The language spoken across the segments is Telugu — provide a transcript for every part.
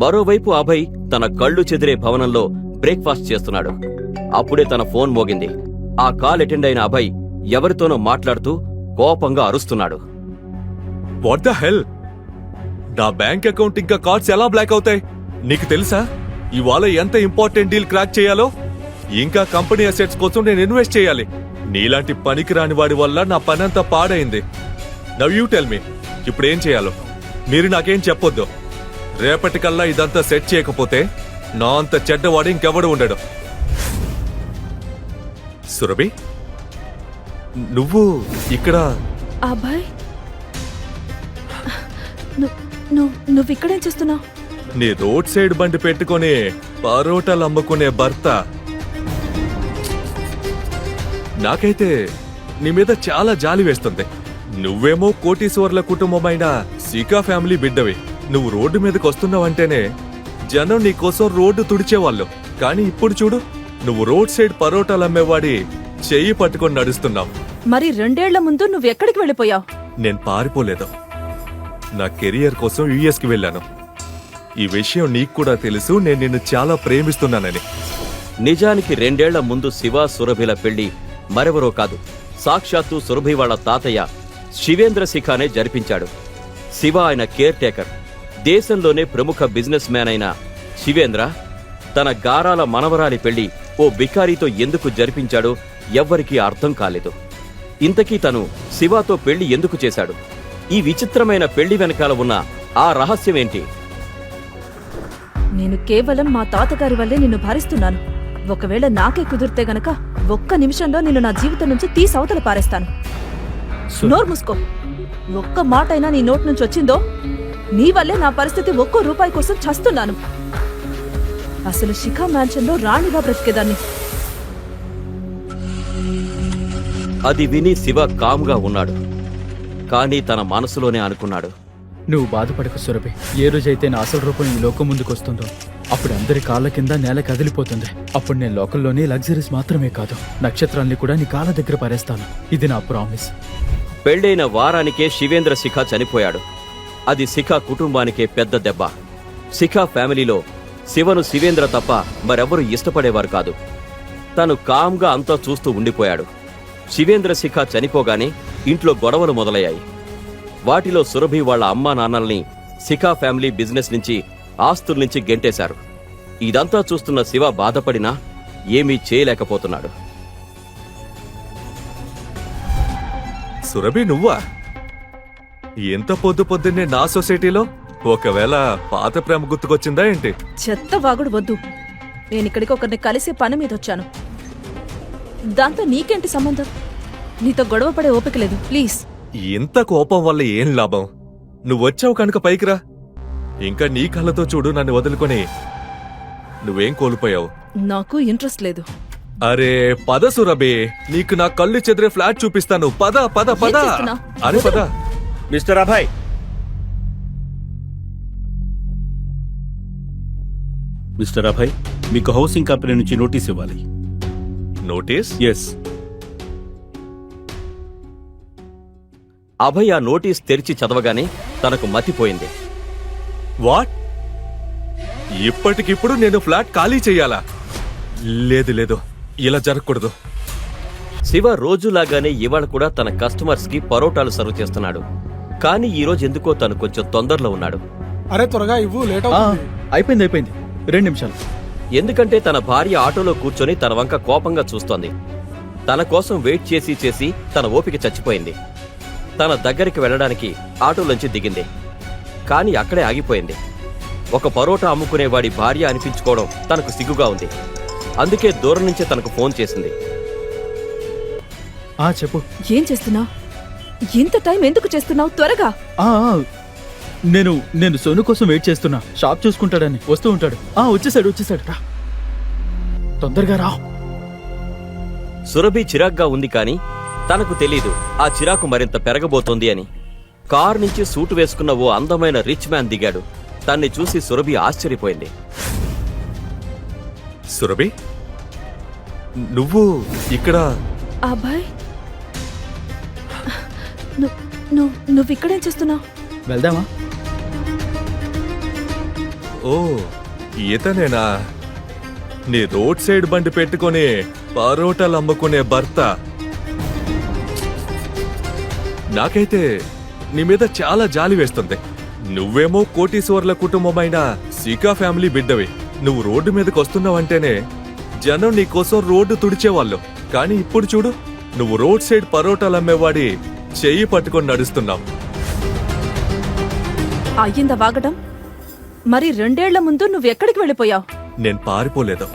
మరోవైపు అభయ్ తన కళ్ళు చెదిరే భవనంలో బ్రేక్ఫాస్ట్ చేస్తున్నాడు. అప్పుడే తన ఫోన్ మోగింది. ఆ కాల్ అటెండ్ అయిన అభయ్ ఎవరితోనో మాట్లాడుతూ కోపంగా అరుస్తున్నాడు. What the hell? నా బ్యాంక్ అకౌంట్ ఇంకా కార్డ్స్ ఎలా బ్లాక్ అవుతాయి? నీకు తెలుసా ఇవాళ ఎంత ఇంపార్టెంట్ డీల్ క్రాక్ చేయాలో? ఇంకా కంపెనీ అసెట్స్ కోసం నేను ఇన్వెస్ట్ చేయాలి. నీలాంటి పనికిరాని వాడి వల్ల నా పనంతా పాడైంది. నవ్ యూ టెల్ మీ, ఇప్పుడు ఏం చేయాలో? మీరు నాకేం చెప్పొద్దు. రేపటికల్లా ఇదంతా సెట్ చేయకపోతే నా అంత చెడ్డవాడు ఇంకెవడు ఉండడు. సురభి, నువ్వు ఇక్కడ? అబ్బాయ్, నువ్విక్కడేం చేస్తున్నావు? నీ రోడ్ సైడ్ బండి పెట్టుకుని పరోటాలు అమ్ముకునే భర్త. నాకైతే నీ మీద చాలా జాలి వేస్తుంది. నువ్వేమో కోటీశ్వర్ల కుటుంబమైన సికా ఫ్యామిలీ బిడ్డవి. నువ్వు రోడ్డు మీదకి వస్తున్నావంటేనే జనం నీకోసం రోడ్డు తుడిచేవాళ్ళు. కానీ ఇప్పుడు చూడు, నువ్వు రోడ్ సైడ్ పరోటాలు అమ్మేవాడి చెయ్యి పట్టుకొని నడుస్తున్నావు. మరి 2 ఏళ్ల ముందు నువ్వెక్కడికి వెళ్ళిపోయావు? నేను పారిపోలేదు. నా కెరియర్ కోసం యుఎస్కి వెళ్ళాను. ఈ విషయం నీకు కూడా తెలుసు, నేను నిన్ను చాలా ప్రేమిస్తున్నానని. నిజానికి 2 ఏళ్ల ముందు శివ సురభిల పెళ్లి మరెవరో కాదు, సాక్షాత్తు సురభి వాళ్ల తాతయ్య శివేంద్ర శిఖానే జరిపించాడు. శివ ఆయన కేర్ టేకర్. దేశంలోనే ప్రముఖ బిజినెస్ మ్యాన్ అయిన శివేంద్ర తన గారాల మనవరాలి పెళ్లి ఓ బికారీతో ఎందుకు జరిపించాడో ఎవ్వరికీ అర్థం కాలేదు. ఇంతకీ తను శివతో పెళ్లి ఎందుకు చేశాడు? ఈ విచిత్రమైన పెళ్లి వెనకాల ఉన్న ఆ రహస్యమేంటి? నేను కేవలం మా తాతగారి వల్లే నిన్ను భరిస్తున్నాను. ఒకవేళ నాకే కుదిరితే గనక ఒక్క నిమిషంలో నిన్ను నా జీవితం నుంచి తీసి అవతల పారేస్తాను. నోరు మూసుకో. ఒక్క మాటైనా నీ నోటి నుంచి వచ్చిందో నీ వల్లే నా పరిస్థితి ₹1 కోసం చస్తున్నాను. అసలు శిఖా మ్యాన్షన్లో రాణిగా బ్రతికేదాన్ని. అది విని శివ కామ్గా ఉన్నాడు. కానీ తన మనసులోనే అనుకున్నాడు, నువ్వు బాధపడకు సురభి. ఏ రోజైతే నా అసలు రూపం ఈ లోకం ముందుకొస్తుందో అప్పుడు అందరి కాళ్ళ కింద నేల కదిలిపోతుంది. అప్పుడు నేను లోకంలోని లగ్జరీస్ మాత్రమే కాదు, నక్షత్రాల్ని కూడా నీ కాళ్ళ దగ్గర పారేస్తాను. ఇది నా ప్రామిస్. పెళ్లైన వారానికే శివేంద్ర శిఖ చనిపోయాడు. అది శిఖ కుటుంబానికే పెద్ద దెబ్బ. శిఖ ఫ్యామిలీలో శివను శివేంద్ర తప్ప మరెవరూ ఇష్టపడేవారు కాదు. తను కామ్గా అంతా చూస్తూ ఉండిపోయాడు. శివేంద్ర శిఖ చనిపోగానే ఇంట్లో గొడవలు మొదలయ్యాయి. వాటిలో సురభి వాళ్ల అమ్మా నాన్నల్ని శిఖా ఫ్యామిలీ బిజినెస్ నుంచి, ఆస్తుల నుంచి గెంటేశారు. ఇదంతా చూస్తున్న శివ బాధపడినా ఏమీ చేయలేకపోతున్నాడు. సురభి, నువ్వా? ఎంత పొద్దున్నే నా సొసైటీలో? ఒకవేళ పాత ప్రేమ గుర్తుకొచ్చిందా ఏంటి? చెత్త వాగుడు వద్దు. నేనిక్కడికి ఒకరిని కలిసే పని మీద వచ్చాను. దాంతో నీకేంటి సంబంధం? నీతో గొడవ పడే ఓపిక లేదు, ప్లీజ్. ఇంత కోపం వల్ల ఏం లాభం? నువ్వొచ్చావు కనుక పైకిరా. ఇంకా నీ కళ్ళతో చూడు నన్ను వదులుకొని. నువ్వేం కోల్పోయావు? నాకు ఇంట్రెస్ట్ లేదు. అరే పద సురభి, నీకు నా కళ్ళు చెదిరే ఫ్లాట్ చూపిస్తాను. పద పద పద. ఏం చేస్తున్నావ్? అరే పద. మిస్టర్ అభయ్, మిస్టర్ అభయ్, మీకు హౌసింగ్ కంపెనీ నుంచి నోటీస్ ఇవ్వాలి. నోటీస్? ఎస్. అభయ్ ఆ నోటీస్ తెరిచి చదవగానే తనకు మతిపోయింది. వాట్? ఇప్పటికిప్పుడు నేను ఫ్లాట్ ఖాళీ చెయ్యాలా? లేదు లేదు, ఇలా జరగకూడదు. శివ రోజులాగానే ఇవాళ కూడా తన కస్టమర్స్ కి పరోటాలు సర్వ్ చేస్తున్నాడు. కానీ ఈ రోజు ఎందుకో తను కొంచెం తొందరలో ఉన్నాడు. అరే త్వరగా ఇవ్వు, లేట్ అవుతుంది. అయిపోయింది 2 నిమిషాలు. ఎందుకంటే తన భార్య ఆటోలో కూర్చొని తన వంక కోపంగా చూస్తోంది. తన కోసం వెయిట్ చేసి చేసి తన ఓపిక చచ్చిపోయింది. తన దగ్గరికి వెళ్లడానికి ఆటోలోంచి దిగింది. కానీ అక్కడే ఆగిపోయింది. ఒక పరోటా అమ్ముకునేవాడి భార్య అనిపించుకోవడం తనకు సిగ్గుగా ఉంది. అందుకే దూరం నుంచే తనకు ఫోన్ చేసింది. చెప్పు. ఏం చేస్తున్నావు? ఇంత టైం ఎందుకు చేస్తున్నావు? త్వరగా. నేను సోను కోసం వెయిట్ చేస్తున్నా. షాప్ చూసుకుంటాడని. వస్తూ ఉంటాడు. వచ్చేసాడు రా, తొందరగా రా. సురభి చిరాగ్గా ఉంది. కానీ తనకు తెలీదు ఆ చిరాకు మరింత పెరగబోతోంది అని. కారు నుంచి సూటు వేసుకున్న ఓ అందమైన రిచ్ మ్యాన్ దిగాడు. తన్ని చూసి సురభి ఆశ్చర్యపోయింది. సురభి, నువ్వు ఇక్కడ? అబ్బాయ్, నువ్విక్కడేం చేస్తున్నావు? వెళ్దామా? ఓ ఇతనేనా నీ రోడ్ సైడ్ బండి పెట్టుకొని పరోటాలు అమ్ముకునే భర్త? నాకైతే నీ మీద చాలా జాలి వేస్తుంది. నువ్వేమో కోటీశ్వర్ల కుటుంబమైన శిఖా ఫ్యామిలీ బిడ్డవి. నువ్వు రోడ్డు మీదకి వస్తున్నావంటేనే జనం నీ కోసం రోడ్డు తుడిచేవాళ్ళు. కానీ ఇప్పుడు చూడు, నువ్వు రోడ్ సైడ్ పరోటాలు అమ్మేవాడి చెయ్యి పట్టుకొని నడుస్తున్నావు. అయ్యిందా వాగటం? మరి 2 ఏళ్ల ముందు నువ్వెక్కడికి వెళ్ళిపోయావు? నేను పారిపోలేదు.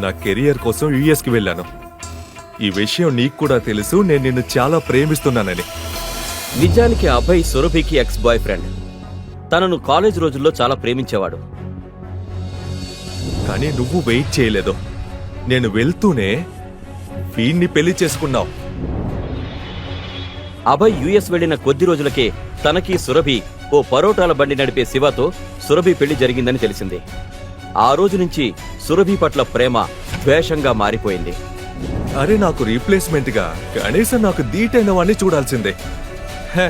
నా కెరియర్ కోసం యుఎస్కి వెళ్ళాను. ఈ విషయం నీకు కూడా తెలుసు, నేను నిన్ను చాలా ప్రేమిస్తున్నానని. నిజానికి అభయ్ సురభికి ఎక్స్ బాయ్ ఫ్రెండ్. తనను కాలేజ్ రోజుల్లో చాలా ప్రేమించేవాడు. కానీ నువ్వు వెయిట్ చేయలేదు. నేను వెళ్తూనే వీణ్ణి పెళ్లి చేసుకున్నావు. అభయ్ యుఎస్ వెళ్లిన కొద్ది రోజులకే తనకి సురభి ఓ పరోటాల బండి నడిపే శివతో సురభి పెళ్లి జరిగిందని తెలిసింది. ఆ రోజు నుంచి సురభి పట్ల ప్రేమ ద్వేషంగా మారిపోయింది. అరే, నాకు రీప్లేస్మెంట్ గా కనీసం నాకు దీటైన వాణ్ణి చూడాల్సిందే. హే,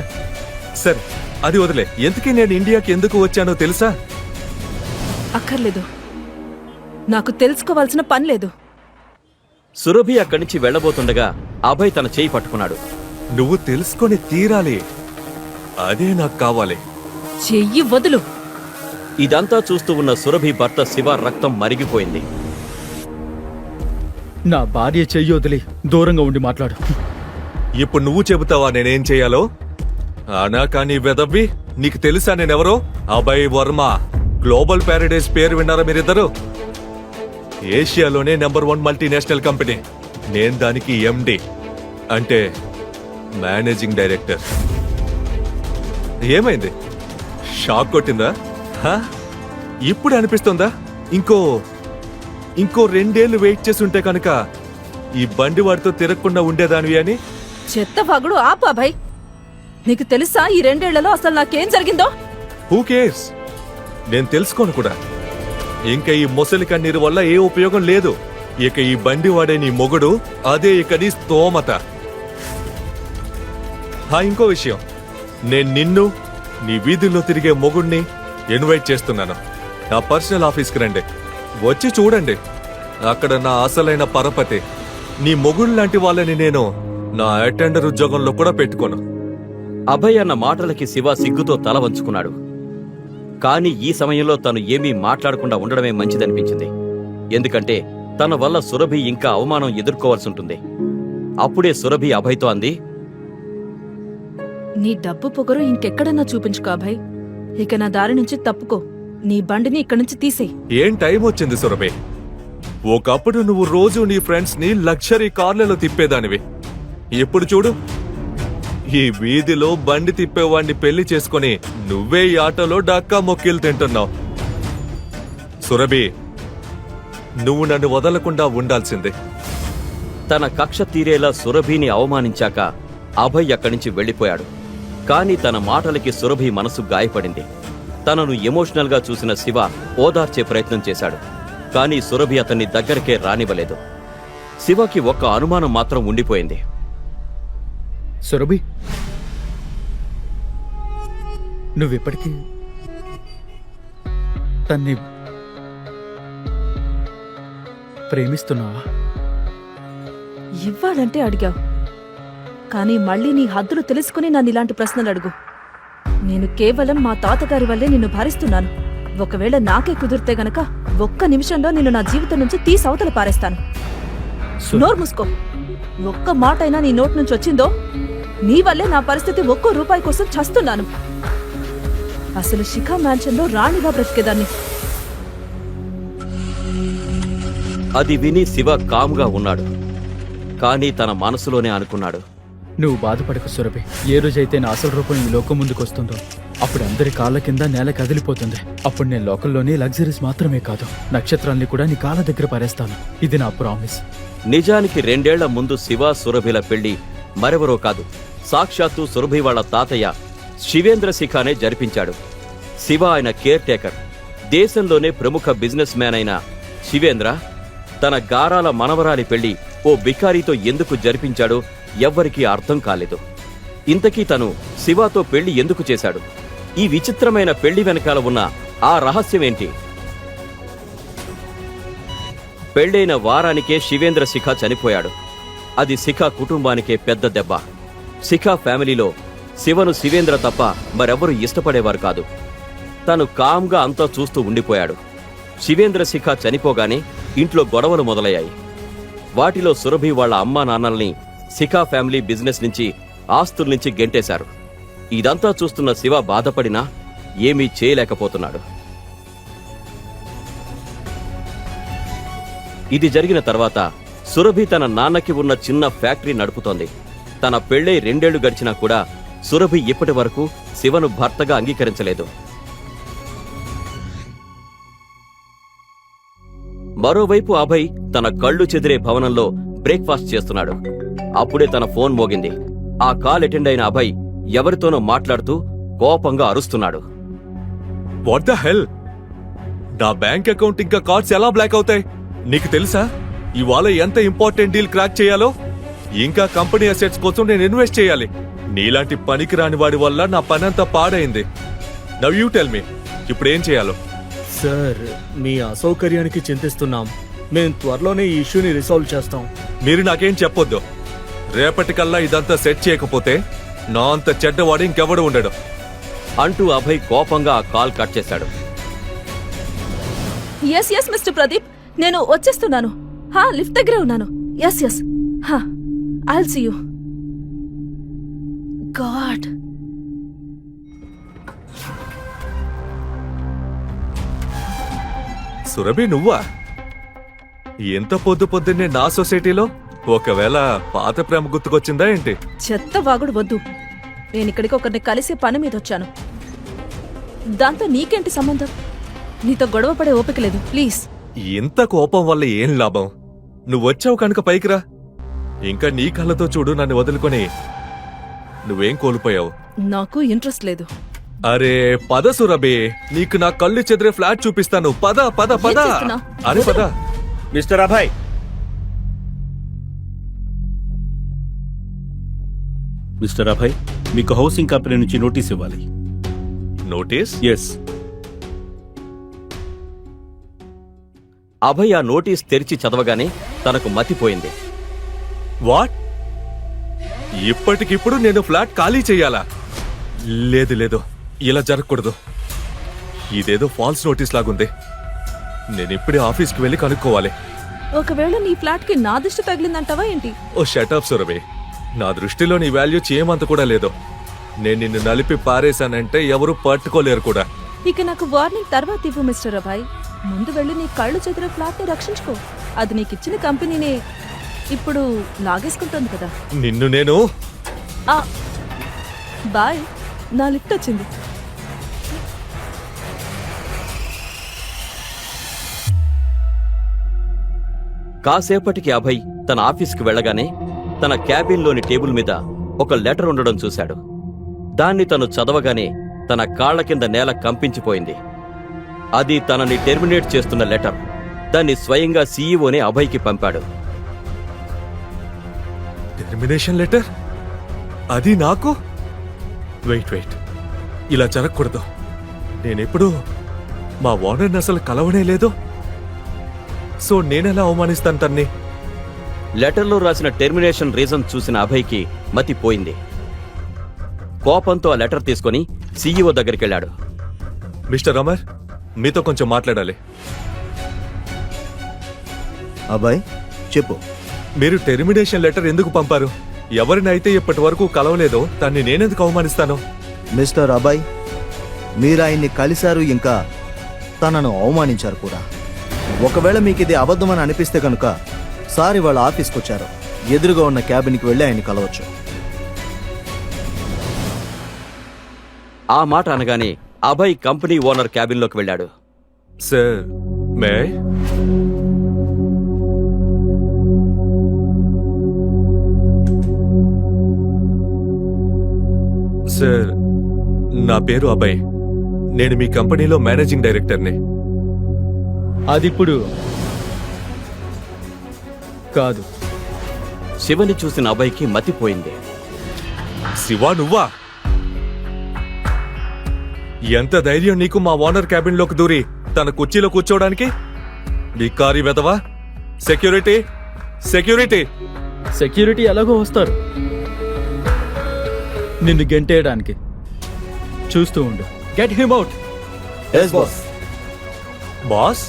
సరే అది వదిలే. ఎందుకే నేను ఇండియాకి ఎందుకు వచ్చానో తెలుసా? అక్కర్లేదు, నాకు తెలుసుకోవాల్సిన పని లేదు. సురభి అక్కడి నుంచి వెళ్లబోతుండగా అభయ్ తన చేయి పట్టుకున్నాడు. నువ్వు తెలుసుకొని తీరాలి, అదే నాకు కావాలి. చెయ్యి వదులు. ఇదంతా చూస్తూ ఉన్న సురభి భర్త శివ రక్తం మరిగిపోయింది. నా భార్య చెయ్యి వదిలి దూరంగా ఉండి మాట్లాడు. ఇప్పుడు నువ్వు చెబుతావా నేనేం చేయాలో? అనా కానీ వెదవ్వి, నీకు తెలుసా నేనెవరో? అభయ్ వర్మ, గ్లోబల్ ప్యారడైజ్ పేరు విన్నారా మీరిద్దరు? ఏషియాలోనే నంబర్ 1 మల్టీనేషనల్ కంపెనీ. నేను దానికి ఎండి, అంటే మేనేజింగ్ డైరెక్టర్. ఏమైంది? షాక్ కొట్టిందా? హా? ఇప్పుడు అనిపిస్తుందా ఇంకో 2 ఏళ్లు వెయిట్ చేసి ఉంటే కనుక ఈ బండి వాడితో తిరగకుండా ఉండేదానివి అని? చెత్త వాగుడు ఆపు అభయ్. నీకు తెలుసా ఈ 2 ఏళ్లలో అసలు నాకేం జరిగిందో? Who cares? నేను తెలుసుకోను కూడా. ఇంకా ఈ ముసలి కన్నీరు వల్ల ఏ ఉపయోగం లేదు. ఇక ఈ బండి వాడే నీ మొగుడు, అదే ఇక నీ స్తోమత. ఇంకో విషయం, నేను నిన్ను, నీ వీధుల్లో తిరిగే మొగుడిని ఇన్వైట్ చేస్తున్నాను. నా పర్సనల్ ఆఫీస్కి రండి, వచ్చి చూడండి. అక్కడ నా అసలైన పరపతి. నీ మొగుడు లాంటి వాళ్ళని నేను నా అటెండర్ ఉద్యోగంలో కూడా పెట్టుకోను. అభయ్ అన్న మాటలకి శివ సిగ్గుతో తల వంచుకున్నాడు. కానీ ఈ సమయంలో తను ఏమీ మాట్లాడకుండా ఉండడమే మంచిదనిపించింది. ఎందుకంటే తన వల్ల సురభి ఇంకా అవమానం ఎదుర్కోవాల్సి ఉంటుంది. అప్పుడే సురభి అభయ్తో అంది, నీ డబ్బు పొగరు ఇంకెక్కడన్నా చూపించుకో అభయ్. ఇక నా దారి నుంచి తప్పుకో. నీ బండిని ఇక్కడి నుంచి తీసేయ్. ఏం టైం వచ్చింది సురభి? ఒకప్పుడు నువ్వు రోజు నీ ఫ్రెండ్స్ ని లగ్జరీ కార్లలో తిప్పేదానివి. ఇప్పుడు చూడు, ఈ వీధిలో బండి తిప్పేవాడిని పెళ్లి చేసుకుని నువ్వే ఈ ఆటోలో డక్కా మొక్కిలు తింటున్నావు. సురభి, నువ్వు నన్ను వదలకుండా ఉండాల్సిందే. తన కక్ష తీరేలా సురభిని అవమానించాక అభయ్ అక్కడి నుంచి వెళ్లిపోయాడు. కానీ తన మాటలకి సురభి మనసు గాయపడింది. తనను ఎమోషనల్ గా చూసిన శివ ఓదార్చే ప్రయత్నం చేశాడు. కానీ సురభి అతన్ని దగ్గరకే రానివ్వలేదు. శివకి ఒక్క అనుమానం మాత్రం ఉండిపోయింది. సురభి, నువ్విప్పటికీ తన్ని ప్రేమిస్తున్నావా? ఇవ్వాలంటే అడిగావు, కానీ మళ్ళీ నీ హద్దులు తెలుసుకుని నన్ను ఇలాంటి ప్రశ్నలు అడుగు. నేను కేవలం మా తాతగారి వల్లే నిన్ను భరిస్తున్నాను. ఒకవేళ నాకే కుదిరితే గనక ఒక్క నిమిషంలో నిన్ను నా జీవితం నుంచి తీసి అవతల పారేస్తాను. నోరు మూసుకో. ఒక్క మాటైనా నీ నోటి నుంచి వచ్చిందో నీ వల్లే నా పరిస్థితి ఒక్కో రూపాయి కోసం చస్తున్నాను. అసలు శిఖా మ్యాన్షన్లో రాణిగా బ్రతికేదాన్ని. అది విని శివ కామ్గా ఉన్నాడు. కానీ తన మనసులోనే అనుకున్నాడు, నువ్వు బాధపడకు సురభి. ఏ రోజైతే నా అసలు రూపం ఈ లోకం ముందుకు వస్తుందో అప్పుడు అందరి కాళ్ళ కింద నేల కదిలిపోతుంది. అప్పుడు నేను లోకంలోని లగ్జరీస్ మాత్రమే కాదు, నక్షత్రాల్ని కూడా నీ కాళ్ళ దగ్గర పారేస్తాను. ఇది నా ప్రామిస్. నిజానికి 2 ఏళ్ల ముందు శివ సురభిల పెళ్లి మరెవరో కాదు, సాక్షాత్తు సురభి వాళ్ల తాతయ్య శివేంద్ర శిఖానే జరిపించాడు. శివ ఆయన కేర్ టేకర్. దేశంలోనే ప్రముఖ బిజినెస్ మ్యాన్ అయిన శివేంద్ర తన గారాల మనవరాలి పెళ్లి ఓ బికారీతో ఎందుకు జరిపించాడో ఎవ్వరికీ అర్థం కాలేదు. ఇంతకీ తను శివాతో పెళ్లి ఎందుకు చేశాడు? ఈ విచిత్రమైన పెళ్లి వెనకాల ఉన్న ఆ రహస్యమేంటి? పెళ్ళైన వారానికే శివేంద్ర శిఖ చనిపోయాడు. అది శిఖ కుటుంబానికే పెద్ద దెబ్బ. శిఖ ఫ్యామిలీలో శివను శివేంద్ర తప్ప మరెవరూ ఇష్టపడేవారు కాదు. తను కామ్గా అంతా చూస్తూ ఉండిపోయాడు. శివేంద్ర శిఖ చనిపోగానే ఇంట్లో గొడవలు మొదలయ్యాయి. వాటిలో సురభి వాళ్ళ అమ్మా నాన్నల్ని శిఖ ఫ్యామిలీ బిజినెస్ నుంచి, ఆస్తుల నుంచి గెంటేశారు. ఇదంతా చూస్తున్న శివ బాధపడినా ఏమీ చేయలేకపోతున్నాడు. ఇది జరిగిన తర్వాత సురభి తన నాన్నకి ఉన్న చిన్న ఫ్యాక్టరీ నడుపుతోంది. తన పెళ్ళై 2 ఏళ్లు గడిచినా కూడా సురభి ఇప్పటి వరకు శివను భర్తగా అంగీకరించలేదు. మరోవైపు అభయ్ తన కళ్ళు చెదిరే భవనంలో బ్రేక్ఫాస్ట్ చేస్తున్నాడు. అప్పుడే తన ఫోన్ మోగింది. ఆ కాల్ అటెండ్ అయిన అభయ్ ఎవరితోనో మాట్లాడుతూ కోపంగా అరుస్తున్నాడు. What the hell? నా బ్యాంక్ అకౌంట్ ఇంకా కార్డ్స్ ఎలా బ్లాక్ అవుతాయి? నీకు తెలుసా ఇవాళ ఎంత ఇంపార్టెంట్ డీల్ క్రాక్ చేయాలో? ఇంకా కంపెనీ అసెట్స్ కోసం నేను ఇన్వెస్ట్ చేయాలి. నీలాంటి పనికి రాని వాడి వల్ల నా పనంతా పాడైంది. నవ్ యూ టెల్ మీ, ఇప్పుడు ఏం చేయాలో? సార్, మీ అసౌకర్యానికి చింతిస్తున్నాం. మేము త్వరలోనే ఈ ఇష్యూని రిసాల్వ్ చేస్తాం. మీరు నాకేం చెప్పొద్దు. రేపటికల్లా ఇదంతా సెట్ చేయకపోతే నా అంత చెడ్డవాడు ఇంకెవడు ఉండడు అంటూ అభయ్ కోపంగా ఆ కాల్ కట్ చేశాడు. ఎస్ మిస్టర్ ప్రదీప్, నేను వచ్చేస్తున్నాను. లిఫ్ట్ దగ్గరే ఉన్నాను. Yes I'll see you. God, Surabhi నువ్వా? ఎంత పొద్దున్నే నా సొసైటీలో? ఒకవేళ పాత ప్రేమ గుర్తుకొచ్చిందా ఏంటి? చెత్త వాగుడు వద్దు. నేనిక్కడికి ఒకరిని కలిసే పని మీద వచ్చాను. దాంతో నీకేంటి సంబంధం? నీతో గొడవ పడే ఓపిక లేదు, ప్లీజ్. ఇంత కోపం వల్ల ఏం లాభం? నువ్వొచ్చావు కనుక పైకిరా. ఇంకా నీ కళ్ళతో చూడు నన్ను వదులుకొని. నువ్వేం కోల్పోయావు? నాకు ఇంట్రెస్ట్ లేదు. అరే పద సురభి, నీకు నా కళ్ళు చెదిరే ఫ్లాట్ చూపిస్తాను. పద పద పద. ఏం చేస్తున్నావ్? అరే పద. మిస్టర్ అభయ్, మిస్టర్ అభయ్, మీకు హౌసింగ్ కంపెనీ నుంచి నోటీస్ ఇవ్వాలి. నోటీస్? ఎస్. అభయ్ ఆ నోటీస్ తెరిచి చదవగానే తనకు మతిపోయింది. వాట్? ఇప్పటికిప్పుడు నేను ఫ్లాట్ ఖాళీ చెయ్యాలా? లేదు, ఇలా జరగకూడదు. ఇదేదో ఫాల్స్ నోటీస్ లాగుంది. నేనిప్పుడే ఆఫీస్కి వెళ్ళి కనుక్కోవాలి. ఒకవేళ నీ ఫ్లాట్ కి నా దృష్టి తగిలిందంటావా ఏంటి? ఓ షటప్ సురభి, నా దృష్టిలో నీ వాల్యూ చేయమంత కూడా లేదు. నేను నిన్ను నలిపి పారేశానంటే ఎవరు పట్టుకోలేరు కూడా. ఇక నాకు వార్నింగ్ తర్వాత ఇవ్వు మిస్టర్ అభయ్. ముందు వెళ్ళి నీ కళ్ళు చెదిరే ఫ్లాట్ ని రక్షించుకో. అది నీకిచ్చిన కంపెనీనే ఇప్పుడు లాగేసుకుంటోంది కదా. నిన్ను నేను బాయ్, నా లిఫ్ట్ వచ్చింది. కాసేపటికి అభయ్ తన ఆఫీస్కి వెళ్ళగానే తన క్యాబిన్లోని టేబుల్ మీద ఒక లెటర్ ఉండడం చూశాడు. దాన్ని తను చదవగానే తన కాళ్ల కింద నేల కంపించిపోయింది. అది తనని టెర్మినేట్ చేస్తున్న లెటర్. దాన్ని స్వయంగా సీఈఓనే అభయ్కి పంపాడు. Termination letter? అది నాకు? వెయిట్, ఇలా జరగకూడదు. నేనెప్పుడు మా ఓనర్ని అసలు కలవనే లేదు. సో నేనెలా అవమానిస్తాను తన్ని? లెటర్లో రాసిన టెర్మినేషన్ రీజన్ చూసిన అభయ్కి మతిపోయింది. కోపంతో ఆ లెటర్ తీసుకుని సీఈఓ దగ్గరికెళ్లాడు. మిస్టర్ అమర్, మీతో కొంచెం మాట్లాడాలి. అబ్బాయ్ చెప్పు. మీరు టెర్మినేషన్ లెటర్ ఎందుకు పంపారు? ఎవరినైతే ఇప్పటి వరకు కలవలేదో దాన్ని నేనెందుకు అవమానిస్తాను? మిస్టర్ అబ్బాయ్, మీరు ఆయన్ని కలిశారు, ఇంకా తనను అవమానించారు కూడా. ఒకవేళ మీకు ఇది అబద్ధమని అనిపిస్తే కనుక సార్ వాళ్ళ ఆఫీస్కి వచ్చారు. ఎదురుగా ఉన్న క్యాబిన్కి వెళ్ళి ఆయన్ని కలవచ్చు. ఆ మాట అనగానే అభయ్ కంపెనీ ఓనర్ క్యాబిన్లోకి వెళ్ళాడు. సార్ మే? సార్, నా పేరు అభయ్. నేను మీ కంపెనీలో మేనేజింగ్ డైరెక్టర్ని. అదిప్పుడు కాదు. శివని చూసిన అభయ్కి మతిపోయింది. శివా నువ్వా? ఎంత ధైర్యం నీకు మా ఓనర్ క్యాబిన్ లోకి దూరి తన కుర్చీలో కూర్చోవడానికి? నీ కారి వెదవా? Security, security! సెక్యూరిటీ ఎలాగో వస్తారు నిన్ను గెంటేయడానికి. చూస్తూ ఉండు. Get him out. Yes boss. Boss,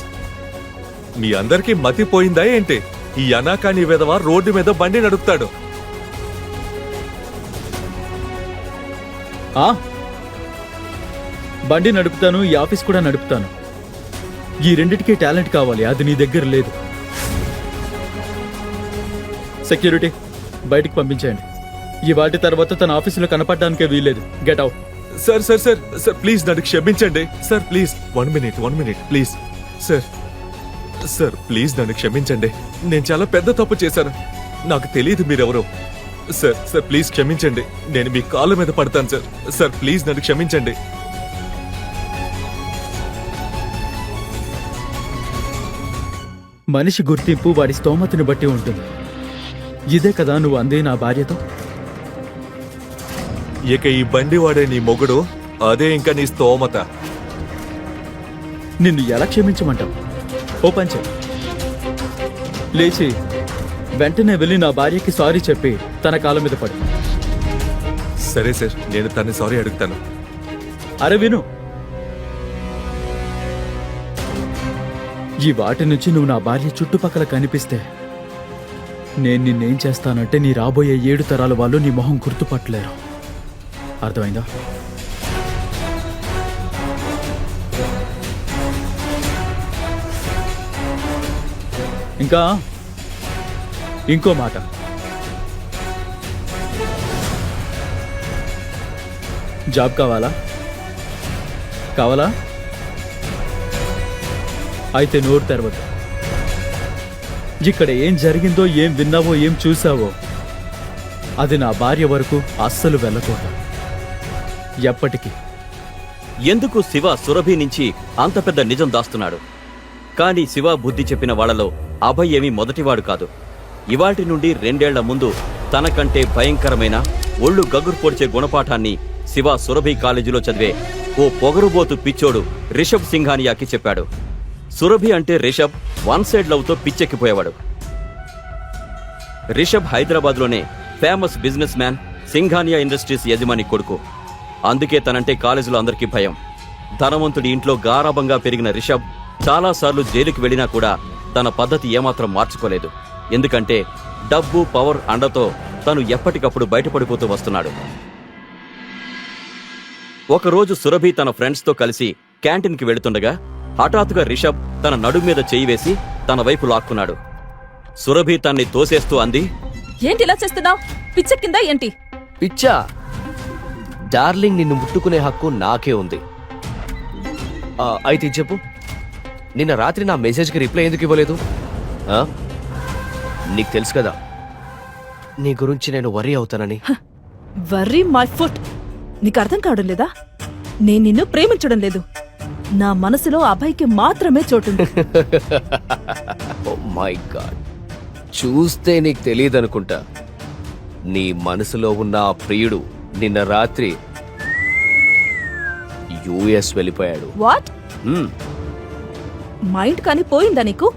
మీ అందరికీ మతిపోయిందా ఏంటి? ఈ అనాకాని వెధవ రోడ్డు మీద బండి నడుపుతాడు. బండి నడుపుతాను, ఈ ఆఫీస్ కూడా నడుపుతాను. ఈ రెండిటికి టాలెంట్ కావాలి, అది నీ దగ్గర లేదు. సెక్యూరిటీ, బయటికి పంపించేయండి. ఈ వాటి తర్వాత తన ఆఫీసులో కనపడడానికే వీల్లేదు. Get out. Sir sir sir sir please నన్ను క్షమించండి sir. Please 1 minute please sir. Sir please నన్ను క్షమించండి. నేను చాలా పెద్ద తప్పు చేశాను. నాకు తెలియదు మీరెవరో. సార్ సార్ ప్లీజ్ క్షమించండి. నేను మీ కాళ్ళ మీద పడతాను సార్. సార్ ప్లీజ్ నన్ను క్షమించండి. మనిషి గుర్తింపు వాడి స్తోమతని బట్టి ఉంటుంది. ఇదే కదా నువ్వు అందే నా భార్యతో. ఇక ఈ బండి వాడే నీ మొగుడు, అదే ఇంకా నీ స్తోమత. నిన్ను ఎలా క్షమించమంటావు? ఓ పంచ లేచి వెంటనే వెళ్ళి నా భార్యకి సారీ చెప్పి తన కాళ్ళ మీద పడు. సరే సార్, నేను తన్ని సారీ అడుగుతాను. అరే విను, ఈ వాటి నుంచి నువ్వు నా భార్య చుట్టుపక్కల కనిపిస్తే నేను నిన్నేం చేస్తానంటే నీ రాబోయే 7 తరాల వాళ్ళు నీ మొహం గుర్తుపట్టలేరు. అర్థమైందా? ఇంకా ఇంకో మాట, జాబ్ కావాలా? కావాలా? అయితే నోరు తెరవద్దు. ఇక్కడ ఏం జరిగిందో, ఏం విన్నావో, ఏం చూసావో అది నా భార్య వరకు అస్సలు వెళ్ళకూడదు. ఎప్పటికీ. ఎందుకు శివ సురభి నుంచి అంత పెద్ద నిజం దాస్తున్నాడు? కానీ శివ బుద్ధి చెప్పిన వాళ్లలో అభయ్ ఏమీ మొదటివాడు కాదు. ఇవాటి నుండి 2 ఏళ్ల ముందు తనకంటే భయంకరమైన ఒళ్ళు గగురు పొడిచే గుణపాఠాన్ని శివ సురభి కాలేజీలో చదివే ఓ పొగరుబోతు పిచ్చోడు రిషబ్ సింఘానియాకి చెప్పాడు. సురభి అంటే రిషబ్ 1 సైడ్ లవ్తో పిచ్చెక్కిపోయేవాడు. రిషబ్ హైదరాబాద్లోనే famous business man Singhania industries యజమాని కొడుకు. అందుకే తనంటే కాలేజీలో అందరికీ భయం. ధనవంతుడి ఇంట్లో గారాబంగా పెరిగిన రిషబ్ చాలాసార్లు జైలుకి వెళ్లినా కూడా తన పద్ధతి ఏమాత్రం మార్చుకోలేదు. ఎందుకంటే డబ్బు, పవర్ అండతో తను ఎప్పటికప్పుడు బయటపడిపోతూ వస్తున్నాడు. ఒకరోజు సురభి తన ఫ్రెండ్స్తో కలిసి క్యాంటీన్కి వెళుతుండగా హఠాత్తుగా రిషబ్ తన నడుము మీద చేయి వేసి తన వైపు లాక్కున్నాడు. సురభి తన్ని తోసేస్తూ అంది, ఏంటి ఇలా చేస్తున్నావు? పిచ్చెక్కిందా ఏంటి? పిచ్చా? డార్లింగ్, నిన్ను ముట్టుకునే హక్కు నాకే ఉంది. అయితే చెప్పు, నిన్న రాత్రి నా మెసేజ్కి రిప్లై ఎందుకు ఇవ్వలేదు? నీకు తెలుసు కదా నీ గురించి నేను వరీ అవుతానని. Worry my foot. నీకు అర్థం కావడం లేదా? నేను నిన్ను ప్రేమించడం లేదు. నా మనసులో అభయ్కి మాత్రమే చోటుంది. ఓ మై గాడ్, చూస్తే నీకు తెలియదనుకుంటా. నీ మనసులో ఉన్న ఆ ప్రియుడు నిన్న రాత్రి యుఎస్ వెళ్ళిపోయాడు. వాట్? మైండ్ కానీ పోయిందా నీకు?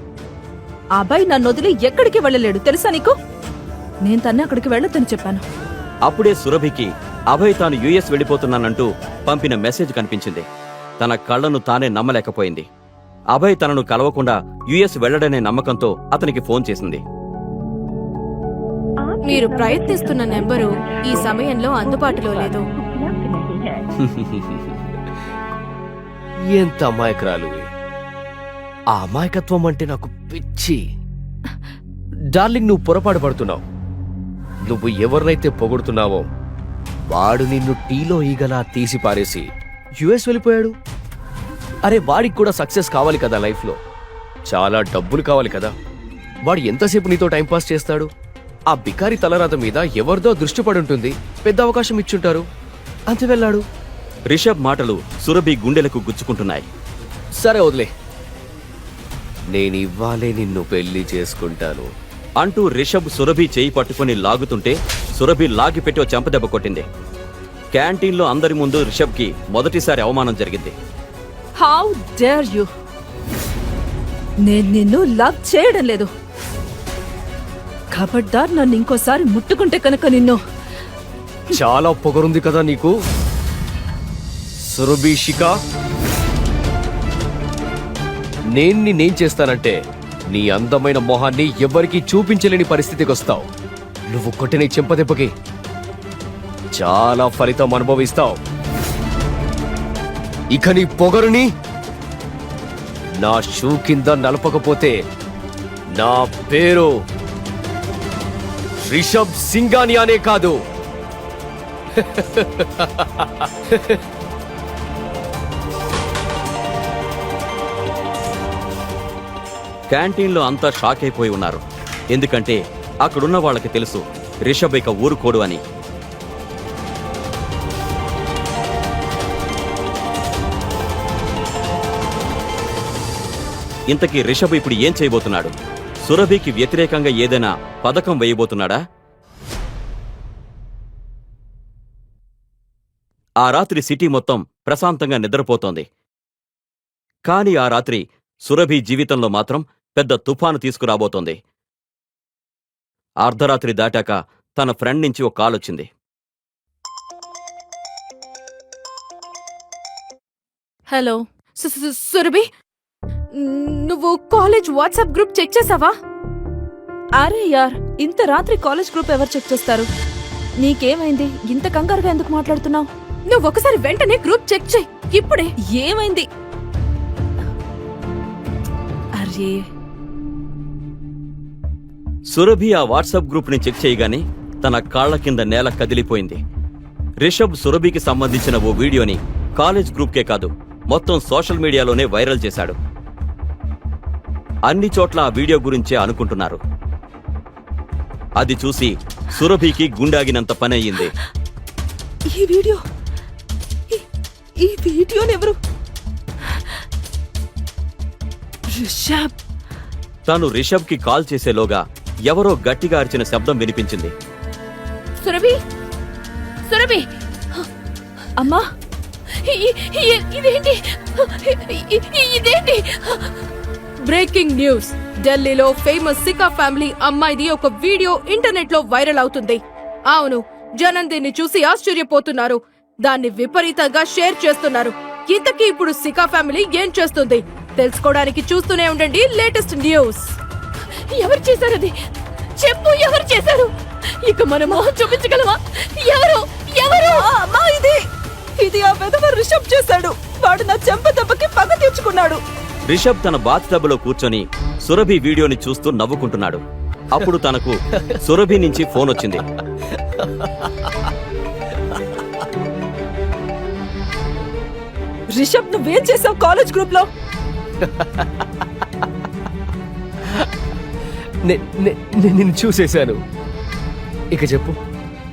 అభయ్ నన్ను వదిలి ఎక్కడికి వెళ్ళలేడు తెలుసా నీకు? నేను తన్నే అక్కడికి వెళ్ళొద్దని చెప్పాను. అప్పుడే సురభికి అభయ్ తాను యుఎస్ వెళ్ళిపోతున్నానంటూ పంపిన మెసేజ్ కనిపించింది. తన కళ్లను తానే నమ్మలేకపోయింది. అభయ్ తనను కలవకుండా యుఎస్ వెళ్లడనే నమ్మకంతో అతనికి ఫోన్ చేసింది. మీరు ప్రయత్నిస్తున్న నెంబరు ఈ సమయంలో అందుబాటులో లేదు. ఎంత అమాయకురాలు! ఆ అమాయకత్వం అంటే నాకు పిచ్చి. డార్లింగ్, నువ్వు పొరపాటు పడుతున్నావు. నువ్వు ఎవరినైతే పొగుడుతున్నావో వాడు నిన్ను టీలో ఈగలా తీసి పారేసి యుఎస్ వెళ్ళిపోయాడు. అరే, వాడికి కూడా సక్సెస్ కావాలి కదా లైఫ్లో. చాలా డబ్బులు కావాలి కదా. వాడు ఎంతసేపు నీతో టైంపాస్ చేస్తాడు? ఆ బికారి తలరాత మీద ఎవరిదో దృష్టి పడి ఉంటుంది. పెద్ద అవకాశం ఇచ్చుంటారు, అంతే వెళ్ళాడు. రిషబ్ మాటలు సురభి గుండెలకు గుచ్చుకుంటున్నాయి. సరే వదిలే, నేను ఇవ్వాలే నిన్ను పెళ్లి చేసుకుంటాను అంటూ రిషబ్ సురభి చేయి పట్టుకుని లాగుతుంటే సురభి లాగిపెట్టి ఓ చెంపదెబ్బ కొట్టింది. క్యాంటీన్లో అందరి ముందు రిషబ్కి మొదటిసారి అవమానం జరిగింది. How dare you! నేను నిన్ను లవ్ చేయడం లేదు. ఖబర్దార్ నన్ను ఇంకోసారి ముట్టుకుంటే కనుక నిన్ను చాలా పొగరుంది కదా నీకు సురభి శిఖ. నేను చేస్తానంటే నీ అందమైన మొహాన్ని ఎవ్వరికీ చూపించలేని పరిస్థితికి వస్తావు. నువ్వు కొట్టిన ఈ చెంపదెబ్బకి చాలా ఫలితం అనుభవిస్తావు. ఇక నీ పొగరుని నా షూ కింద నలపకపోతే నా పేరు రిషబ్ సింగానియానే కాదు. క్యాంటీన్లో అంతా షాక్ అయిపోయి ఉన్నారు. ఎందుకంటే అక్కడున్న వాళ్ళకి తెలుసు రిషబ్ ఇక ఊరుకోడు అని. ఇంతకీ రిషబ్ ఇప్పుడు ఏం చేయబోతున్నాడు? సురభికి వ్యతిరేకంగా ఏదైనా పథకం వేయబోతున్నాడా? ఆ రాత్రి సిటీ మొత్తం ప్రశాంతంగా నిద్రపోతోంది. కాని ఆ రాత్రి సురభి జీవితంలో మాత్రం పెద్ద తుఫాను తీసుకురాబోతోంది. అర్ధరాత్రి దాటాక తన ఫ్రెండ్ నుంచి ఒక కాల్ వచ్చింది. హలో సురభి, నువ్వు కాలేజ్ వాట్సాప్ గ్రూప్ చెక్ చేసావా? అరే యార్, ఇంత రాత్రి కాలేజ్ గ్రూప్ ఎవరు చెక్ చేస్తారు? నీకేమైంది? ఇంత కంగారుగా ఎందుకు మాట్లాడుతున్నావు? నువ్వు ఒకసారి వెంటనే గ్రూప్ చెక్ చేయి ఇప్పుడే. ఏమైంది? అరే, సురభి ఆ వాట్సాప్ గ్రూప్ ని చెక్ చేయగానే తన కాళ్ల కింద నేల కదిలిపోయింది. రిషబ్ సురభికి సంబంధించిన ఓ వీడియోని కాలేజ్ గ్రూప్కే కాదు మొత్తం సోషల్ మీడియాలోనే వైరల్ చేశాడు. అన్ని చోట్ల ఆ వీడియో గురించే అనుకుంటున్నారు. అది చూసి సురభికి గుండాగినంత పని అయ్యింది. ఈ వీడియోనెవరు? రిషబ్. తాను రిషబ్కి కాల్ చేసేలోగా ఎవరో గట్టిగా అరిచిన శబ్దం వినిపించింది. సురభి, సురభి, అమ్మా, ఇదేంటి? Breaking news! ఢిల్లీలో ఫేమస్ సికా ఫ్యామిలీ అమ్మాయిది ఒక వీడియో ఇంటర్నెట్ లో వైరల్ అవుతుంది. అవును, జనం దీన్ని చూసి ఆశ్చర్యపోతున్నారు. దాన్ని విపరీతంగా షేర్ చేస్తున్నారు. ఇంతకీ ఇప్పుడు సికా ఫ్యామిలీ ఏం చేస్తుంది తెలుసుకోవడానికి చూస్తూనే ఉండండి లేటెస్ట్ న్యూస్. ఎవరు చేశారది? చెప్పు, ఎవరు చేశారు? ఇక మన మొహం చూపించగలవా? ఎవరు? ఎవరు? అమ్మా, ఇది ఆ వెధవ రిషబ్ చేశాడు. వాడు నా చెంప దెబ్బకి పగ తీర్చుకున్నాడు. రిషబ్ తన బాత్ టబ్లో కూర్చొని సురభి వీడియోని చూస్తూ నవ్వుకుంటున్నాడు. అప్పుడు తనకు సురభి నుంచి ఫోన్ వచ్చింది. రిషబ్, నువ్వేం చేసావు కాలేజ్ గ్రూప్ లో? నేను చూసేశాను. ఇక చెప్పు,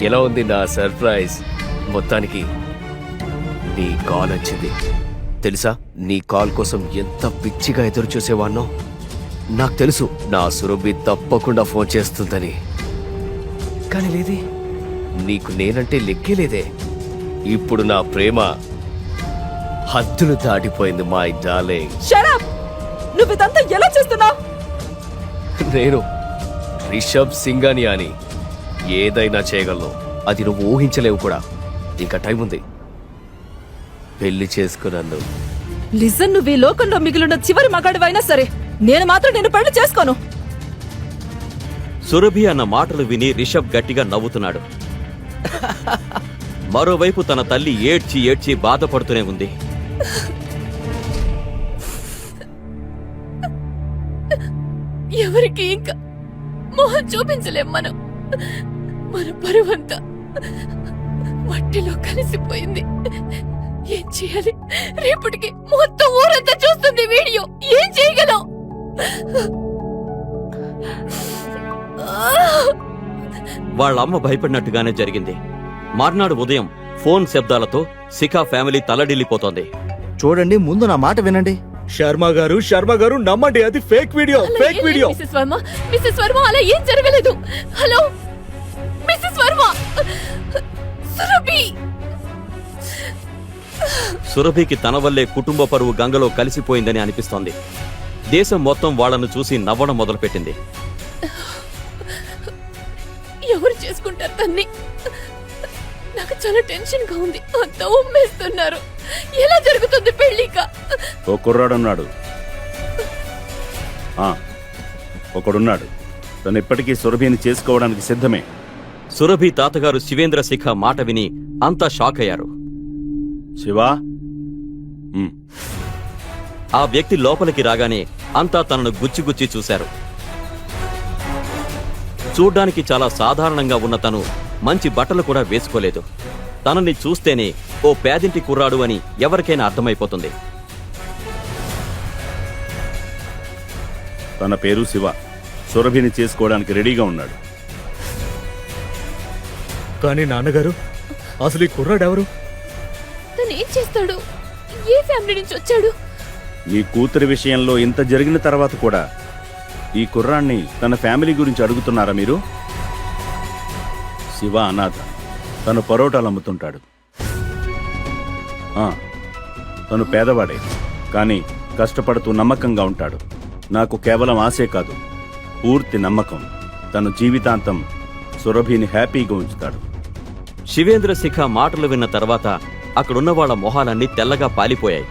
ఎలా ఉంది నా సర్ప్రైజ్? మొత్తానికి నీ కాల్ వచ్చింది. తెలుసా, నీ కాల్ కోసం ఎంత పిచ్చిగా ఎదురు చూసేవాన్నో. నాకు తెలుసు నా సురభి తప్పకుండా ఫోన్ చేస్తుందని. కానీ లేదే, నీకు నేనంటే లెక్కే లేదే. ఇప్పుడు నా ప్రేమ హద్దులు దాటిపోయింది మై డార్లింగ్. Shut up! నువ్వు ఇదంతా ఎలా చేస్తున్నావు? నేను రిషబ్ సింగానియా అని ఏదైనా చేయగలను. అది నువ్వు ఊహించలేవు కూడా. ఇంకా టైం ఉంది. పెళ్లి చేసుకున్నాను. లిజన్, నువ్వు ఈ లోకంలో మిగిలిన చివరి మగాడివైనా సరే, నేను మాత్రం నేను పెళ్లి చేసుకోను. సురభి అన్న మాటలు విని రిషబ్ గట్టిగా నవ్వుతున్నాడు. మరోవైపు తన తల్లి ఏడ్చి ఏడ్చి బాధపడుతూనే ఉంది. ఎవరికి ఇంకా మొహం చూపించలేం. మన పరువంతా మట్టిలో కలిసిపోయింది. ఏం చేయాలి? రేపటికి మొత్తం ఊరంతా చూస్తుంది వీడియో. ఏం చేయగలం? వాళ్ళ అమ్మ భయపడినట్టుగానే జరిగింది. మర్నాడు ఉదయం ఫోన్ శబ్దాలతో శిఖా ఫ్యామిలీ తలడిల్లిపోతోంది. చూడండి, ముందు నా మాట వినండి. శర్మ గారు నమ్మండి, అది fake video. Fake video. Mrs Varma, అలా ఏం జరగలేదు. హలో మిస్సెస్ వర్మ, సురభి సురభికి తన వల్లే కుటుంబ పరువు గంగలో కలిసిపోయిందని అనిపిస్తోంది. దేశం మొత్తం వాళ్లను చూసి నవ్వడం మొదలుపెట్టింది. ఎవరు చేసుకుంటారు తన్ని? నాకు చాలా టెన్షన్ గా ఉంది. అంతా ఉమ్మేస్తున్నారు. ఎలా జరుగుతుంది పెళ్లిక? ఓ కుర్రాడున్నాడు. ఒకడున్నాడు. తను ఇప్పటికీ సురభిని చేసుకోవడానికి సిద్ధమే. సురభి తాతగారు శివేంద్ర శిఖ మాట విని అంతా షాక్ అయ్యారు. శివా, ఆ వ్యక్తి లోపలికి రాగానే అంతా తనను గుచ్చిగుచ్చి చూశారు. చూడ్డానికి చాలా సాధారణంగా ఉన్న తను మంచి బట్టలు కూడా వేసుకోలేదు. తనని చూస్తేనే ఓ పేదింటి కుర్రాడు అని ఎవరికైనా అర్థమైపోతుంది. తన పేరు శివ. సురభిని చేసుకోవడానికి రెడీగా ఉన్నాడు. కానీ నాన్నగారు, అసలు ఈ కుర్రాడెవరు? తను ఏం చేస్తాడు? ఏ ఫ్యామిలీ నుంచి వచ్చాడు? నీ కూతురి విషయంలో ఇంత జరిగిన తర్వాత కూడా ఈ కుర్రాన్ని తన ఫ్యామిలీ గురించి అడుగుతున్నారా మీరు? శివ అనాథ. తను పరోటాలు అమ్ముతుంటాడు. తను పేదవాడే, కానీ కష్టపడుతూ నమ్మకంగా ఉంటాడు. నాకు కేవలం ఆశే కాదు, పూర్తి నమ్మకం. తన జీవితాంతం సురభిని హ్యాపీగా ఉంచుతాడు. శివేంద్ర శిఖ మాటలు విన్న తర్వాత అక్కడున్న వాళ్ల మొహాలన్నీ తెల్లగా పాలిపోయాయి.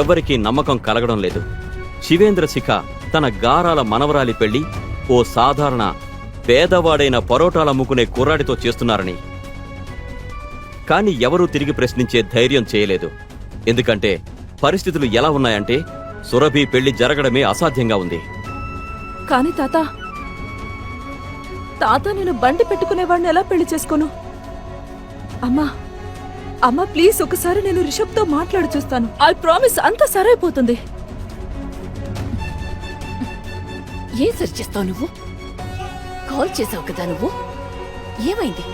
ఎవ్వరికీ నమ్మకం కలగడం లేదు. శివేంద్ర శిఖ తన గారాల మనవరాలి పెళ్లి ఓ సాధారణ పేదవాడైన పరోటాలమ్ముకునే కుర్రాడితో చేస్తున్నారని. కాని ఎవరూ తిరిగి ప్రశ్నించే ధైర్యం చేయలేదు. ఎందుకంటే పరిస్థితులు ఎలా ఉన్నాయంటే సురభి పెళ్లి జరగడమే అసాధ్యంగా ఉంది. కాని తాత నేను బండి పెట్టుకునేవాడిని ఎలా పెళ్లి చేసుకోను? అమ్మా ప్లీజ్ ఒకసారి నేను రిషబ్తో మాట్లాడి చూస్తాను. ఐ ప్రామిస్ అంతా సరైపోతుంది. ఏం సరి చేస్తావు నువ్వు? కాల్ చేసావు కదా నువ్వు. ఏమైంది?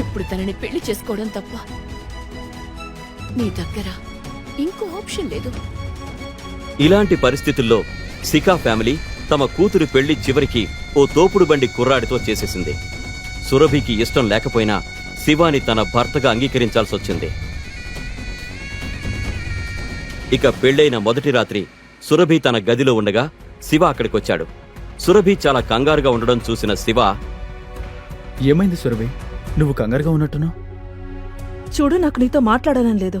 ఇప్పుడు తనని పెళ్లి చేసుకోవడం తప్ప నీ దగ్గర ఇంకో ఆప్షన్ లేదు. ఇలాంటి పరిస్థితుల్లో శిఖా ఫ్యామిలీ తమ కూతురు పెళ్లి చివరికి ఓ తోపుడు బండి కుర్రాడితో చేసేసింది. సురభికి ఇష్టం లేకపోయినా శివాని తన భర్తగా అంగీకరించాల్సొచ్చింది. ఇక పెళ్లైన మొదటి రాత్రి సురభి తన గదిలో ఉండగా శివ అక్కడికొచ్చాడు. సురభి చాలా కంగారుగా ఉండడం చూసిన శివ, ఏమైంది సురభి, నువ్వు కంగారుగా ఉన్నట్టున్నావు? చూడు, నాకు నీతో మాట్లాడాలని లేదు.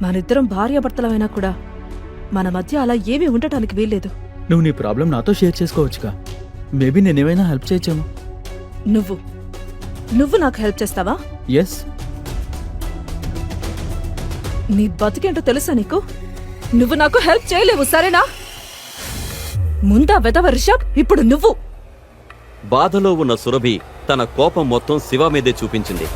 మనిద్దరం భార్యాభర్తలమైనా కూడా మన మధ్య అలా ఏమీ ఉండటానికి వీల్లేదు. నువ్వు నీ ప్రాబ్లం నాతో షేర్ చేసుకోవచ్చుగా. మేబీ నేనేమైనా హెల్ప్ చేయొచ్చేమో. నువ్వు నాకు హెల్ప్ చేస్తావా? ఎస్. నీ బతికేంటో తెలుసా నీకు? నువ్వు నాకు హెల్ప్ చేయలేవు, సరేనా? ముందా వెదవ రిషబ్, ఇప్పుడు నువ్వు. బాధలో ఉన్న సురభి తన కోపం మొత్తం శివ మీదే చూపించింది.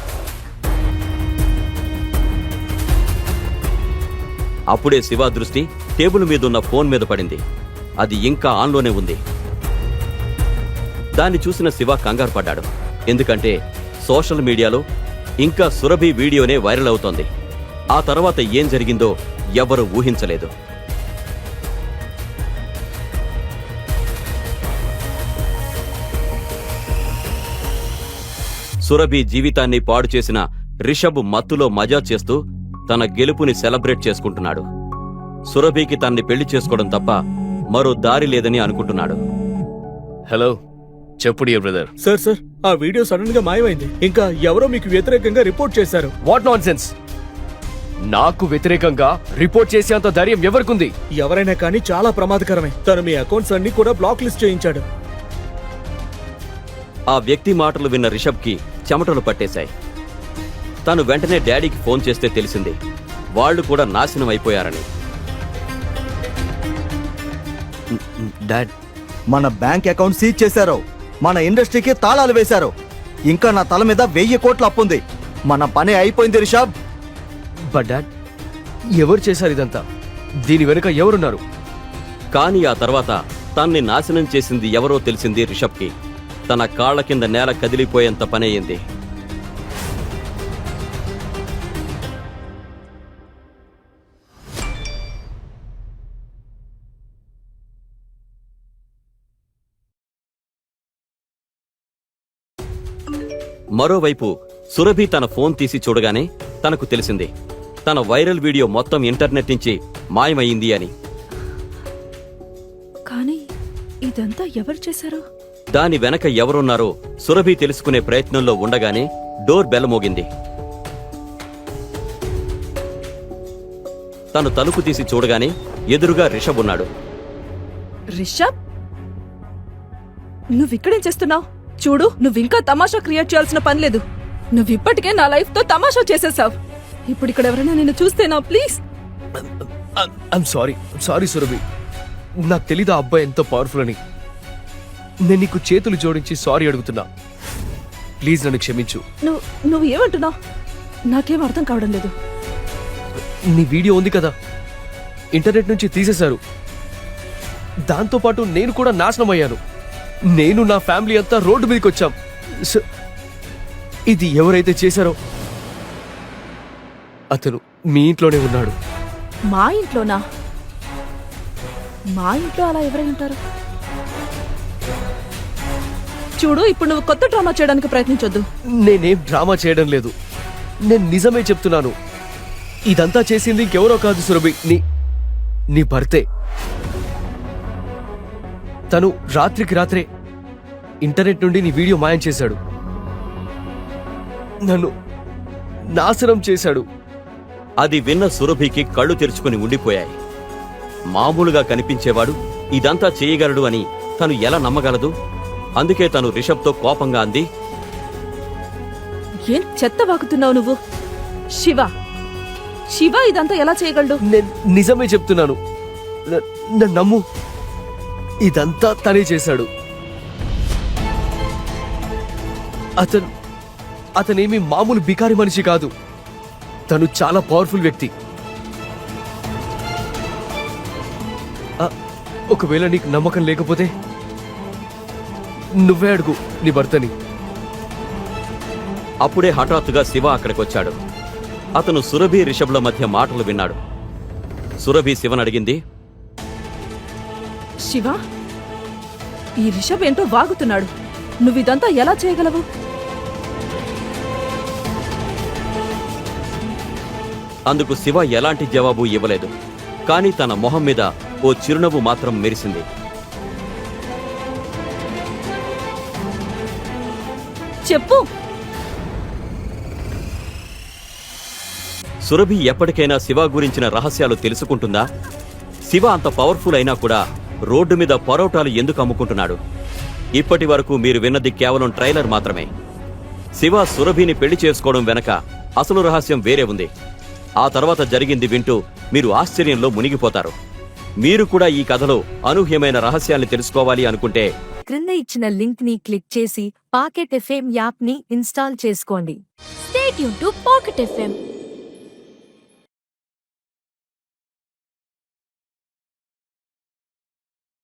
అప్పుడే శివ దృష్టి టేబుల్ మీదున్న ఫోన్ మీద పడింది. అది ఇంకా ఆన్లోనే ఉంది. దాన్ని చూసిన శివ కంగారు పడ్డాడు. ఎందుకంటే సోషల్ మీడియాలో ఇంకా సురభి వీడియోనే వైరల్ అవుతోంది. ఆ తర్వాత ఏం జరిగిందో ఎవరూ ఊహించలేదు. సురభి జీవితాన్ని పాడు చేసిన రిషబ్ మత్తులో మజా చేస్తూ తన గెలుపుని సెలబ్రేట్ చేసుకుంటున్నాడు. సురభికి తన్ని పెళ్లి చేసుకోవడం తప్ప మరో దారి లేదని అనుకుంటున్నాడు. హలో, చెప్పు డియర్ బ్రదర్. సార్ ఆ వీడియో సడన్ గా మాయమైంది. ఇంకా ఎవరో మీకు వ్యతిరేకంగా రిపోర్ట్ చేశారు. What non sense! నాకు వ్యతిరేకంగా రిపోర్ట్ చేసేంత ధైర్యం ఎవరికుంది? ఎవరైనా కానీ చాలా ప్రమాదకరమే. తను మీ అకౌంట్స్ అన్ని కూడా బ్లాక్ లిస్ట్ చేయించాడు. ఆ వ్యక్తి మాటలు విన్న రిషబ్కి చెమటలు పట్టేశాయి. తను వెంటనే డాడీకి ఫోన్ చేస్తే తెలిసింది వాళ్ళు కూడా నాశనం అయిపోయారని. డాడ్, మన బ్యాంక్ అకౌంట్ సీజ్ చేశారు. మన ఇండస్ట్రీకి తాళాలు వేశారు. ఇంకా నా తల మీద 1000 కోట్ల అప్పుంది. మన పని అయిపోయింది రిషబ్. బట్ డాడ్, ఎవరు చేశారు ఇదంతా? దీని వెనుక ఎవరున్నారు? కానీ ఆ తర్వాత తన్ని నాశనం చేసింది ఎవరో తెలిసింది రిషబ్కి. తన కాళ్ల కింద నేల కదిలిపోయేంత పనయ్యింది. మరోవైపు సురభి తన ఫోన్ తీసి చూడగానే తనకు తెలిసింది తన వైరల్ వీడియో మొత్తం ఇంటర్నెట్ నుంచి మాయమయ్యింది అని. కానీ ఇదంతా ఎవరు చేశారు? దాని వెనక ఎవరున్నారో సురభి తెలుసుకునే ప్రయత్నంలో ఉండగానే డోర్ బెల్ మోగింది. తను తలుపు తీసి చూడగానే ఎదురుగా రిషబ్ ఉన్నాడు. రిషబ్, నువ్విక్కడేం చేస్తున్నావు? చూడు, నువ్వింకా తమాషా క్రియేట్ చేయాల్సిన పని లేదు. నువ్విప్పటికే నా లైఫ్ తో తమాషా చేసేసావు. ఇప్పుడు ఇక్కడ ఎవరైనా నిన్ను చూస్తేనా? ప్లీజ్. I'm sorry Surabhi. నాకు తెలీదు ఆ అబ్బాయి ఎంతో పవర్ఫుల్ అని. నేను నీకు చేతులు జోడించి సారీ అడుగుతున్నా. ప్లీజ్ నన్ను క్షమించు. నువ్వు ఏమంటున్నావు? నాకేం అర్థం కావడం లేదు. నీ వీడియో ఉంది కదా, ఇంటర్నెట్ నుంచి తీసేశారు. దాంతోపాటు నేను కూడా నాశనం అయ్యాను. నేను నా ఫ్యామిలీ అంతా రోడ్డు మీదకి వచ్చాం. ఇది ఎవరైతే చేశారో అతను మీ ఇంట్లోనే ఉన్నాడు. మా ఇంట్లోనా? మా ఇంట్లో అలా ఎవరై ఉంటారు? చూడు, ఇప్పుడు నువ్వు కొత్త డ్రామా చేయడానికి ప్రయత్నించొద్దు. నేనేం డ్రామా చేయడం లేదు, నేను నిజమే చెప్తున్నాను. ఇదంతా చేసింది ఇంకెవరో కాదు సురభి, నీ భర్తే. తను రాత్రికి రాత్రే ఇంటర్నెట్ నుండి నీ వీడియో మాయం చేశాడు. నన్ను నాశనం చేశాడు. అది విన్న సురభికి కళ్ళు తెరుచుకుని ఉండిపోయాయి. మామూలుగా కనిపించేవాడు ఇదంతా చేయగలడు అని తను ఎలా నమ్మగలదు? అందుకే తను రిషబ్తో కోపంగా అంది, ఏం చెత్త వాగుతున్నావు నువ్వు? శివ ఇదంతా ఎలా చేయగలడు? నేను నిజమే చెప్తున్నాను, నన్ను నమ్ము. ఇదంతా తనే చేశాడు. అతనేమి మామూలు బికారి మనిషి కాదు. తను చాలా పవర్ఫుల్ వ్యక్తి. ఒకవేళ నీకు నమ్మకం లేకపోతే నువ్వే అడుగు నీ భర్తని. అప్పుడే హఠాత్తుగా శివ అక్కడికొచ్చాడు. అతను సురభి రిషబ్ల మధ్య మాటలు విన్నాడు. సురభి శివను అడిగింది, శివ, ఈ రిషబ్ ఏంటో వాగుతున్నాడు. నువ్విదంతా ఎలా చేయగలవు? అందుకు శివ ఎలాంటి జవాబు ఇవ్వలేదు. కాని తన మొహం మీద ఓ చిరునవ్వు మాత్రం మెరిసింది. చెప్పు. సురభి ఎప్పటికైనా శివ గురించిన రహస్యాలు తెలుసుకుంటుందా? శివ అంత పవర్ఫుల్ అయినా కూడా రోడ్డు మీద పరోటాలు ఎందుకు అమ్ముకుంటున్నాడు? ఇప్పటి వరకు మీరు విన్నది కేవలం ట్రైలర్ మాత్రమే. శివ సురభిని పెళ్లి చేసుకోవడం వెనక అసలు రహస్యం వేరే ఉంది. ఆ తర్వాత జరిగింది వింటూ మీరు ఆశ్చర్యంలో మునిగిపోతారు. మీరు కూడా ఈ కథలో అనూహ్యమైన రహస్యాల్ని తెలుసుకోవాలి అనుకుంటే క్రింద ఇచ్చిన లింక్ ని క్లిక్ చేసి పాకెట్ ఎఫ్ఎం యాప్ ని ఇన్స్టాల్ చేసుకోండి. Stay tuned to Pocket FM.